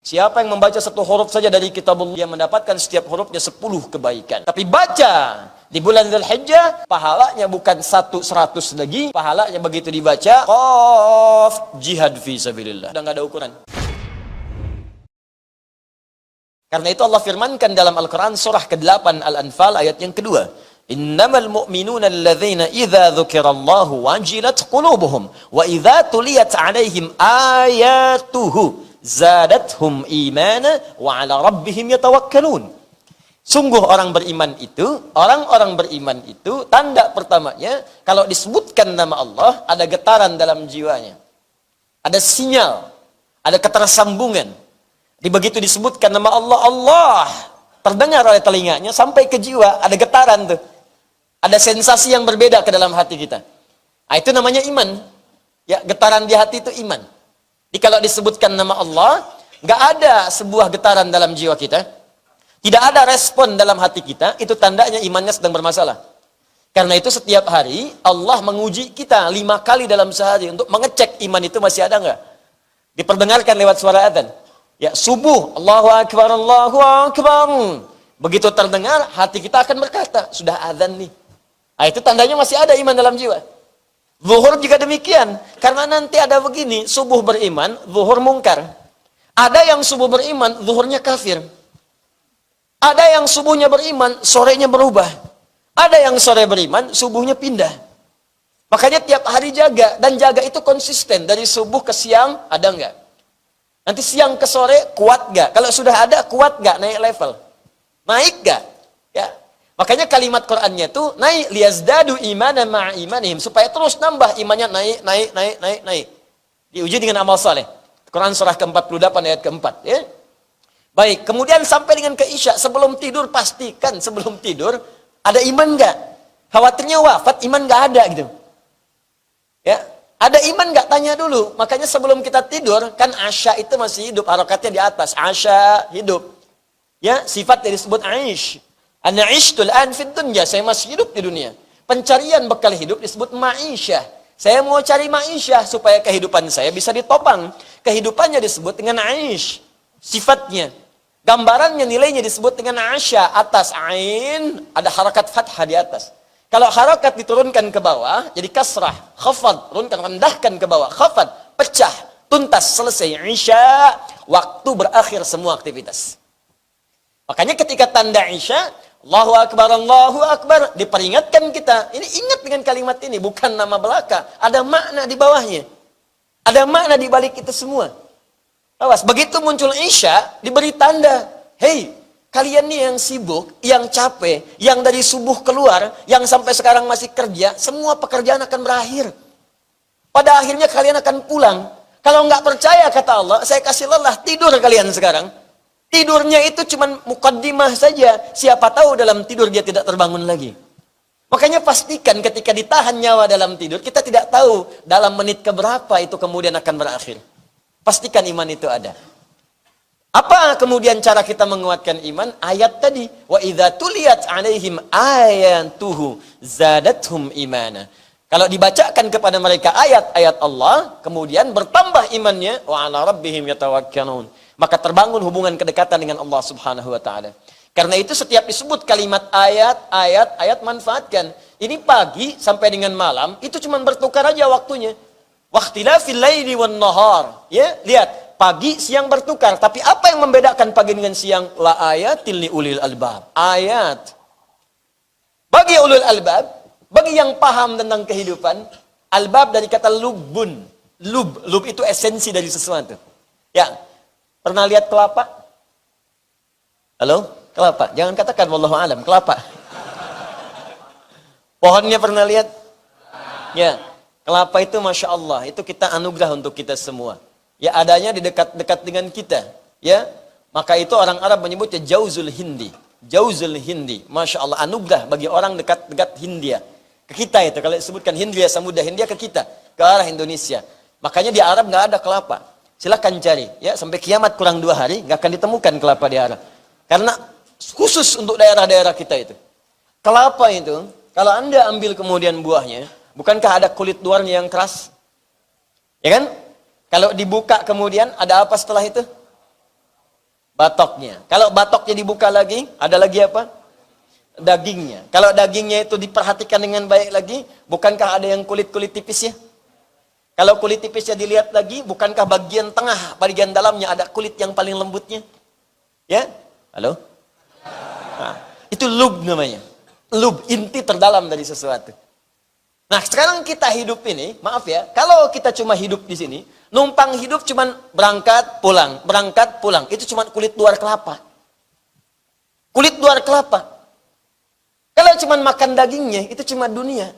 Siapa yang membaca satu huruf saja dari kitabullah, dia mendapatkan setiap hurufnya 10 kebaikan. Tapi baca di bulan Dzulhijjah, pahalanya bukan 100 lagi. Pahalanya begitu dibaca, qaf, jihad fi sabilillah. Sudah nggak ada ukuran. Karena itu Allah firmankan dalam Al-Quran surah ke-8 Al-Anfal ayat yang kedua. Innamal mu'minuna alladzina idza dzukirallahu wajilat qulubuhum wa idza tuliyat 'alaihim ayatuhu zadathum imana wa 'ala rabbihim yatawakkalun. Sungguh orang-orang beriman itu tanda pertamanya kalau disebutkan nama Allah ada getaran dalam jiwanya. Ada sinyal, ada ketersambungan. Begitu disebutkan nama Allah, Allah terdengar oleh telinganya sampai ke jiwa, ada getaran tuh. Ada sensasi yang berbeda ke dalam hati kita. Nah, itu namanya iman. Ya, getaran di hati itu iman. Jadi kalau disebutkan nama Allah, nggak ada sebuah getaran dalam jiwa kita, tidak ada respon dalam hati kita, itu tandanya imannya sedang bermasalah. Karena itu setiap hari Allah menguji kita 5 kali dalam sehari untuk mengecek iman itu masih ada nggak. Diperdengarkan lewat suara adzan. Ya, subuh, Allahu Akbar, Allahu Akbar. Begitu terdengar, hati kita akan berkata, sudah adzan nih. Nah, itu tandanya masih ada iman dalam jiwa. Zuhur juga demikian. Karena nanti ada begini, subuh beriman, zuhur mungkar. Ada yang subuh beriman, zuhurnya kafir. Ada yang subuhnya beriman, sorenya berubah. Ada yang sore beriman, subuhnya pindah. Makanya tiap hari jaga, dan jaga itu konsisten. Dari subuh ke siang, ada enggak? Nanti siang ke sore, kuat enggak? Kalau sudah ada, kuat enggak? Naik level. Naik enggak? Ya. Makanya kalimat Qur'annya itu naik liyazdadu imanan ma'a imanihim, supaya terus nambah imannya, naik. Diuji dengan amal saleh. Quran surah ke-48 ayat ke-4, ya. Baik, kemudian sampai dengan ke Isya, sebelum tidur pastikan sebelum tidur ada iman enggak? Khawatirnya wafat iman enggak ada gitu. Ya, ada iman enggak? Tanya dulu. Makanya sebelum kita tidur, kan Asya itu masih hidup, harokatnya di atas. Asya hidup. Ya, sifatnya disebut Aish. Ana ishtul an fid dunya, saya masih hidup di dunia. Pencarian bekal hidup disebut ma'isyah. Saya mau cari ma'isyah supaya kehidupan saya bisa ditopang. Kehidupannya disebut dengan aish. Sifatnya, gambarannya, nilainya disebut dengan asya. Atas ain ada harakat fathah di atas. Kalau harakat diturunkan ke bawah jadi kasrah, khafad, turunkan, rendahkan ke bawah, khafad, pecah, tuntas, selesai. Isya, waktu berakhir semua aktivitas. Makanya ketika tanda Isya, Allahu Akbar, diperingatkan kita. Ini ingat dengan kalimat ini, bukan nama belaka. Ada makna di bawahnya. Ada makna di balik itu semua. Awas, begitu muncul Isya, diberi tanda. Hei, kalian nih yang sibuk, yang capek, yang dari subuh keluar, yang sampai sekarang masih kerja, semua pekerjaan akan berakhir. Pada akhirnya kalian akan pulang. Kalau nggak percaya, kata Allah, saya kasih lelah, tidur kalian sekarang. Tidurnya itu cuma mukaddimah saja. Siapa tahu dalam tidur dia tidak terbangun lagi. Makanya pastikan ketika ditahan nyawa dalam tidur, kita tidak tahu dalam menit keberapa itu kemudian akan berakhir. Pastikan iman itu ada. Apa kemudian cara kita menguatkan iman? Ayat tadi, wa idza tuliyat 'alaihim ayatuhu zadathum imana. Kalau dibacakan kepada mereka ayat-ayat Allah, kemudian bertambah imannya, wa 'ala rabbihim yatawakkalun. Maka terbangun hubungan kedekatan dengan Allah Subhanahu wa taala. Karena itu setiap disebut kalimat ayat manfaatkan. Ini pagi sampai dengan malam itu cuma bertukar aja waktunya. Waqtilafil laili wan nahar. Ya, lihat, pagi siang bertukar, tapi apa yang membedakan pagi dengan siang? La ayatil li ulil albab. Ayat. Bagi ulul albab, bagi yang paham tentang kehidupan, albab dari kata lubun. Lub itu esensi dari sesuatu. Ya. Pernah lihat kelapa? Halo? Kelapa. Jangan katakan wallahu alam, kelapa. Pohonnya pernah lihat? Ya. Kelapa itu Masya Allah, itu kita anugerah untuk kita semua. Ya, adanya di dekat-dekat dengan kita. Ya. Maka itu orang Arab menyebutnya Jauzul Hindi. Jauzul Hindi. Masya Allah, anugerah bagi orang dekat-dekat Hindia. Ke kita itu, kalau disebutkan Hindia, Samudra Hindia ke kita. Ke arah Indonesia. Makanya di Arab nggak ada kelapa. Silakan cari, ya, sampai kiamat kurang 2 hari nggak akan ditemukan kelapa di Arab. Karena khusus untuk daerah-daerah kita itu. Kelapa itu, kalau Anda ambil kemudian buahnya, bukankah ada kulit luarnya yang keras? Ya kan? Kalau dibuka kemudian ada apa setelah itu? Batoknya. Kalau batoknya dibuka lagi, ada lagi apa? Dagingnya. Kalau dagingnya itu diperhatikan dengan baik lagi, bukankah ada yang kulit-kulit tipisnya? Kalau kulit tipisnya dilihat lagi, bukankah bagian tengah, bagian dalamnya ada kulit yang paling lembutnya? Ya? Halo? Nah, itu lub namanya. Lub, inti terdalam dari sesuatu. Nah, sekarang kita hidup ini, maaf ya, kalau kita cuma hidup di sini, numpang hidup cuman berangkat, pulang. Itu cuma kulit luar kelapa. Kulit luar kelapa. Kalau cuma makan dagingnya, itu cuma dunia.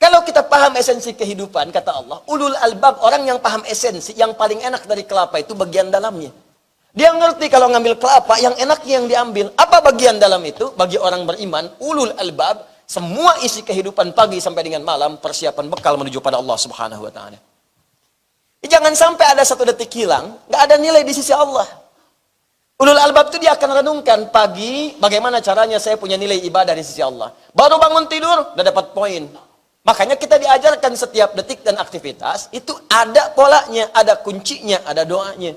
Kalau kita paham esensi kehidupan, kata Allah, ulul albab, orang yang paham esensi, yang paling enak dari kelapa itu bagian dalamnya. Dia ngerti kalau ngambil kelapa, yang enaknya yang diambil. Apa bagian dalam itu? Bagi orang beriman, ulul albab, semua isi kehidupan pagi sampai dengan malam, persiapan bekal menuju pada Allah Subhanahu wa Ta'ala. Jangan sampai ada satu detik hilang, nggak ada nilai di sisi Allah. Ulul albab itu dia akan renungkan pagi, bagaimana caranya saya punya nilai ibadah di sisi Allah. Baru bangun tidur, udah dapat poin. Makanya kita diajarkan setiap detik dan aktivitas, itu ada polanya, ada kuncinya, ada doanya.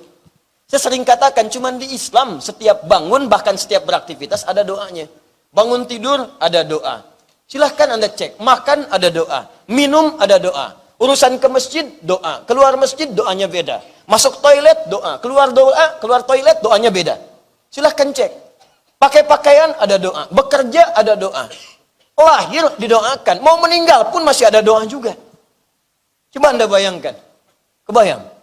Saya sering katakan, cuman di Islam, setiap bangun, bahkan setiap beraktivitas, ada doanya. Bangun tidur, ada doa. Silahkan Anda cek, makan ada doa, minum ada doa, urusan ke masjid doa, keluar masjid doanya beda, masuk toilet doa, keluar toilet doanya beda. Silahkan cek. Pakai pakaian ada doa, bekerja ada doa, lahir didoakan, mau meninggal pun masih ada doa juga. Coba Anda bayangkan, kebayang.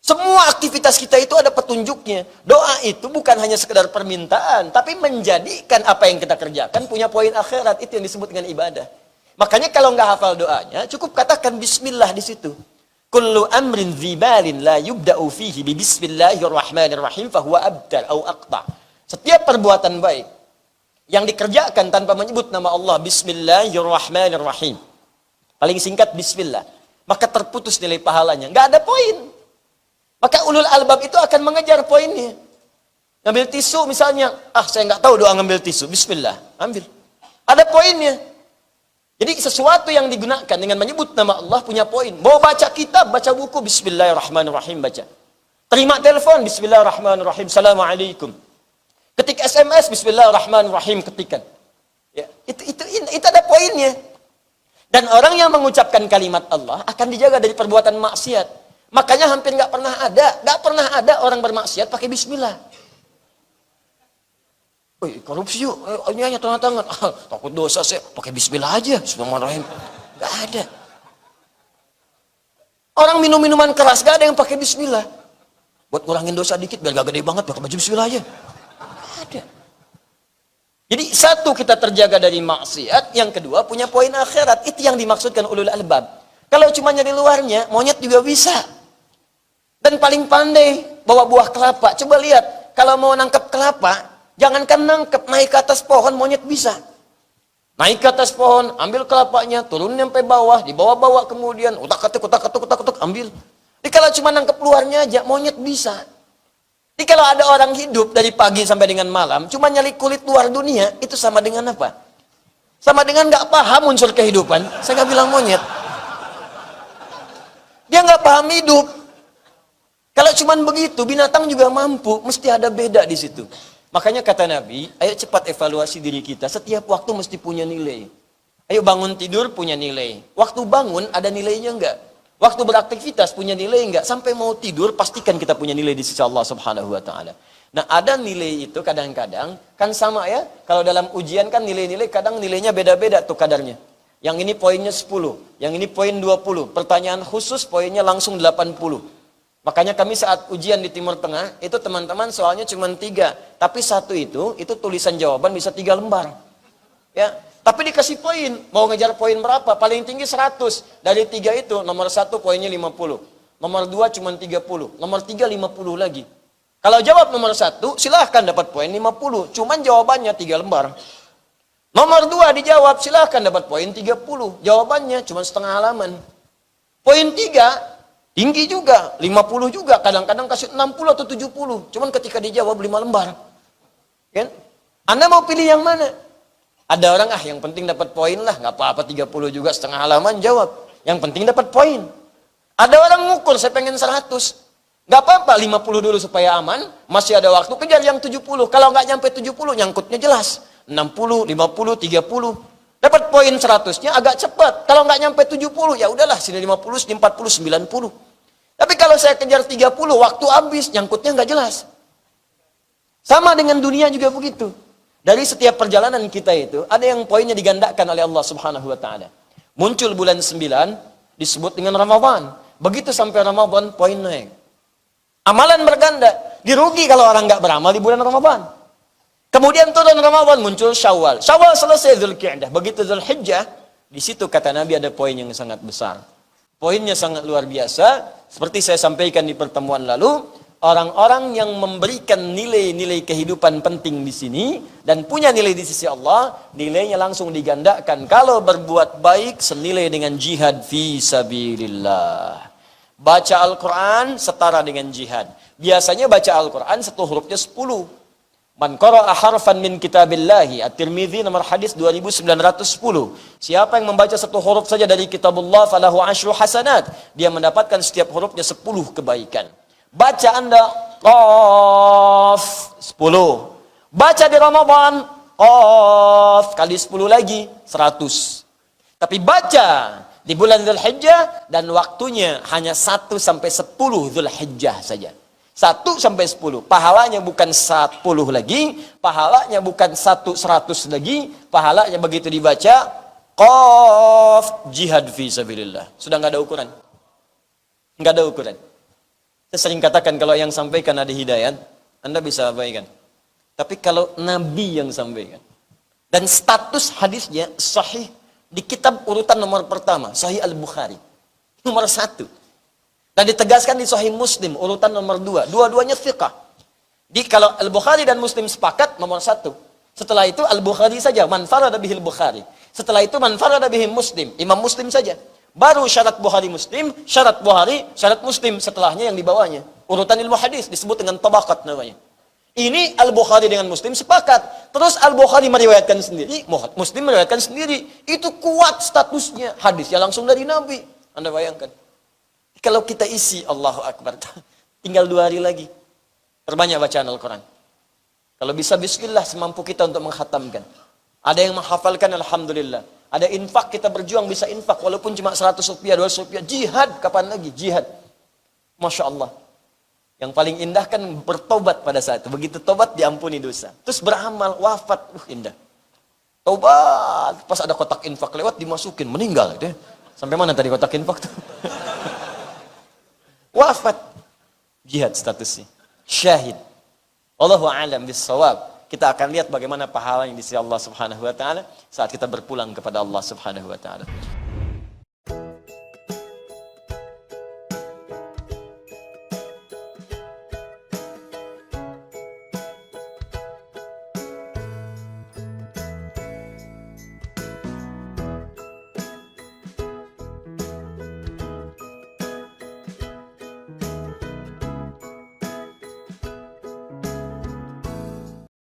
Semua aktivitas kita itu ada petunjuknya. Doa itu bukan hanya sekedar permintaan, tapi menjadikan apa yang kita kerjakan punya poin akhirat. Itu yang disebut dengan ibadah. Makanya kalau nggak hafal doanya, cukup katakan bismillah di situ. Kullu amrin dzibalin la yubda'u fihi bi bismillahirrahmanirrahim fahuwa abdal au aqta. Setiap perbuatan baik yang dikerjakan tanpa menyebut nama Allah, bismillahirrahmanirrahim. Paling singkat bismillah. Maka terputus nilai pahalanya. Nggak ada poin. Maka ulul albab itu akan mengejar poinnya. Ngambil tisu misalnya, saya nggak tahu doa ngambil tisu, bismillah, ambil. Ada poinnya. Jadi sesuatu yang digunakan dengan menyebut nama Allah punya poin. Mau baca kitab, baca buku, bismillahirrahmanirrahim, baca. Terima telepon, bismillahirrahmanirrahim, assalamualaikum. Ketik SMS, bismillahirrahmanirrahim, ketikan. Ya, itu ada poinnya. Dan orang yang mengucapkan kalimat Allah akan dijaga dari perbuatan maksiat. Makanya hampir nggak pernah ada orang bermaksiat pakai bismillah. Korupsi yuk, ini hanya tangan. Takut dosa saya, pakai bismillah aja. Bismillahirrahmanirrahim. Nggak ada. Orang minum minuman keras, nggak ada yang pakai bismillah. Buat ngurangin dosa dikit, biar gak gede banget, pakai baju bismillah aja. Nggak ada. Jadi satu, kita terjaga dari maksiat. Yang kedua, punya poin akhirat. Itu yang dimaksudkan ulul albab. Kalau cuma nyari luarnya, monyet juga bisa. Dan paling pandai bawa buah kelapa. Coba lihat, kalau mau nangkep kelapa, jangankan nangkep, naik ke atas pohon, monyet bisa. Naik ke atas pohon, ambil kelapanya, turun sampai bawah, dibawa-bawa kemudian, utak-atik, ambil. Jadi kalau cuma nangkep luarnya aja, monyet bisa. Jadi kalau ada orang hidup dari pagi sampai dengan malam, cuma nyali kulit luar dunia, itu sama dengan apa? Sama dengan nggak paham unsur kehidupan. Saya nggak bilang monyet. Dia nggak paham hidup. Kalau cuman begitu, binatang juga mampu, mesti ada beda di situ. Makanya kata Nabi, ayo cepat evaluasi diri kita, setiap waktu mesti punya nilai. Ayo bangun tidur punya nilai. Waktu bangun ada nilainya enggak? Waktu beraktivitas punya nilai enggak? Sampai mau tidur, pastikan kita punya nilai di sisi Allah Subhanahu wa Ta'ala. Nah, ada nilai itu kadang-kadang, kan sama ya, kalau dalam ujian kan nilai-nilai, kadang nilainya beda-beda tuh kadarnya. Yang ini poinnya 10, yang ini poin 20. Pertanyaan khusus poinnya langsung 80. Makanya kami saat ujian di Timur Tengah, itu teman-teman soalnya cuma 3. Tapi satu itu tulisan jawaban bisa 3 lembar. Ya, tapi dikasih poin. Mau ngejar poin berapa? Paling tinggi 100. Dari 3 itu, nomor 1 poinnya 50. Nomor 2 cuma 30. Nomor 3 50 lagi. Kalau jawab nomor 1, silahkan dapat poin 50. Cuman jawabannya 3 lembar. Nomor 2 dijawab, silahkan dapat poin 30. Jawabannya cuma setengah halaman. Poin 3, tinggi juga, 50 juga, kadang-kadang kasih 60 atau 70. Cuman ketika dijawab 5 lembar. Kan? Anda mau pilih yang mana? Ada orang, yang penting dapat poin lah, nggak apa-apa 30 juga, setengah halaman jawab. Yang penting dapat poin. Ada orang ngukur, saya pengen 100. Nggak apa-apa 50 dulu supaya aman, masih ada waktu, kejar yang 70. Kalau nggak nyampe 70, nyangkutnya jelas. 60, 50, 30. Dapat poin 100-nya agak cepat. Kalau nggak nyampe 70, ya udahlah, sini 50, sini 40, 90. Tapi kalau saya kejar 30, waktu habis, nyangkutnya nggak jelas. Sama dengan dunia juga begitu. Dari setiap perjalanan kita itu, ada yang poinnya digandakan oleh Allah Subhanahu wa Ta'ala. Muncul bulan 9, disebut dengan Ramadan. Begitu sampai Ramadan, poin naik. Amalan berganda. Dirugi kalau orang nggak beramal di bulan Ramadan. Kemudian turun Ramadan, muncul Syawal. Syawal selesai Dzulqa'dah. Begitu Dzulhijjah, di situ kata Nabi ada poin yang sangat besar. Poinnya sangat luar biasa. Seperti saya sampaikan di pertemuan lalu, orang-orang yang memberikan nilai-nilai kehidupan penting di sini dan punya nilai di sisi Allah, nilainya langsung digandakan. Kalau berbuat baik senilai dengan jihad fi sabilillah. Baca Al-Quran setara dengan jihad. Biasanya baca Al-Quran satu hurufnya 10. Man qara'a harfan min kitabillahi. At-Tirmidzi nomor hadis 2910. Siapa yang membaca satu huruf saja dari kitabullah falahu asyru hasanat. Dia mendapatkan setiap hurufnya 10 kebaikan. Baca Anda Qaf 10. Baca di Ramadan Qaf kali 10 lagi 100. Tapi baca di bulan Dzulhijjah dan waktunya hanya 1 sampai 10 Dzulhijjah saja. 1 sampai 10. Pahalanya bukan 10 lagi, pahalanya bukan 100 lagi, pahalanya begitu dibaca Qaf jihad fi sabilillah. Sudah enggak ada ukuran. Enggak ada ukuran. Saya sering katakan kalau yang sampaikan ada hidayat, Anda bisa abaikan. Tapi kalau Nabi yang sampaikan dan status hadisnya sahih di kitab urutan nomor pertama, Sahih Al-Bukhari. Nomor 1. Dan ditegaskan di Sahih Muslim, urutan nomor 2. Dua-duanya thiqah. Kalau Al-Bukhari dan Muslim sepakat, nomor 1. Setelah itu Al-Bukhari saja, man farada bihil Bukhari. Setelah itu man farada bihil Muslim, Imam Muslim saja. Baru syarat Bukhari Muslim, syarat Bukhari, syarat Muslim. Setelahnya yang dibawanya. Urutan ilmu hadis disebut dengan tabaqat namanya. Ini Al-Bukhari dengan Muslim sepakat. Terus Al-Bukhari meriwayatkan sendiri, Muslim meriwayatkan sendiri. Itu kuat statusnya. Hadisnya langsung dari Nabi. Anda bayangkan. Kalau kita isi, Allahu Akbar. Tinggal 2 hari lagi. Perbanyak bacaan Al-Quran. Kalau bisa bismillah semampu kita untuk menghatamkan. Ada yang menghafalkan Alhamdulillah. Ada infak, kita berjuang bisa infak. Walaupun cuma 100 rupiah, 200 rupiah. Jihad, kapan lagi? Jihad. Masya Allah. Yang paling indah kan bertobat pada saat itu. Begitu tobat diampuni dosa. Terus beramal, wafat. Indah. Tobat. Pas ada kotak infak lewat dimasukin. Meninggal. Deh. Sampai mana tadi kotak infak tuh? Wafat. Jihad statusnya. Syahid. Allahu a'lam bis-shawab. Kita akan lihat bagaimana pahala yang di sisi Allah Subhanahu wa taala saat kita berpulang kepada Allah Subhanahu wa taala.